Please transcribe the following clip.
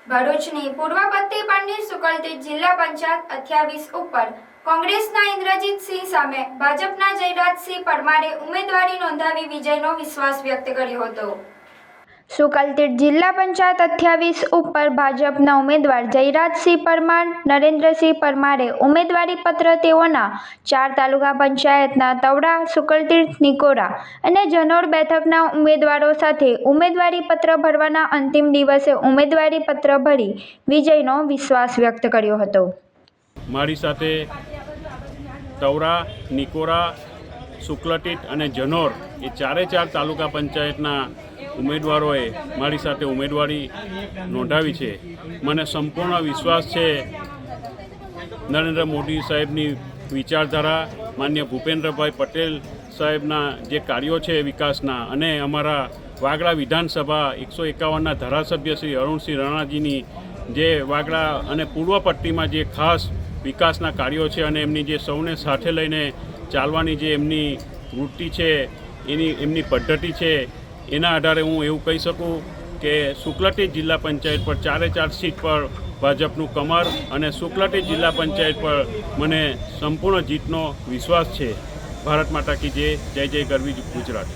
ભરૂચની પૂર્વ પત્તીપણની સુકલતીર્થ જિલ્લા પંચાયત 28 ઉપર કોંગ્રેસના ઇન્દ્રજીતસિંહ સામે ભાજપના જયરાજસિંહ પરમારે ઉમેદવારી નોંધાવી વિજયનો વિશ્વાસ વ્યક્ત કર્યો હતો। સુકલતીર્થ જિલ્લા પંચાયત 28 ઉપર ભાજપના ઉમેદવાર જયરાજસિંહ પરમાર, નરેન્દ્રસિંહ પરમારે ઉમેદવારી પત્ર તેઓના 4 તાલુકા પંચાયતના તવડા, સુકલતીર્થ, નિકોરા અને જનોર બેઠકના ઉમેદવારો સાથે ઉમેદવારી પત્ર ભરવાના અંતિમ દિવસે ઉમેદવારી પત્ર ભરી વિજયનો વિશ્વાસ વ્યક્ત કર્યો હતો। મારી સાથે તવડા, નિકોરા, સુકલતીર્થ અને જનોર એ 4 તાલુકા પંચાયતના ઉમેદવારોએ મારી સાથે ઉમેદવારી નોંધાવી છે। મને સંપૂર્ણ વિશ્વાસ છે નરેન્દ્ર મોદી સાહેબની વિચારધારા, માન્ય ભૂપેન્દ્રભાઈ પટેલ સાહેબના જે કાર્યો છે વિકાસના, અને અમારા વાગડા વિધાનસભા 151ના ધારાસભ્ય શ્રી અરુણસિંહ રાણાજીની જે વાગડા અને પૂર્વ પટ્ટીમાં જે ખાસ વિકાસના કાર્યો છે અને એમની જે સૌને સાથે લઈને ચાલવાની જે એમની વૃત્તિ છે, એમની પદ્ધતિ છે, એના આધારે હું એવું કહી શકું કે સુકલતીર્થ જિલ્લા પંચાયત પર 4 સીટ પર ભાજપનું કમર અને સુકલતીર્થ જિલ્લા પંચાયત પર મને સંપૂર્ણ જીતનો વિશ્વાસ છે। ભારત માતા કી જય, જય જય ગરવી ગુજરાત।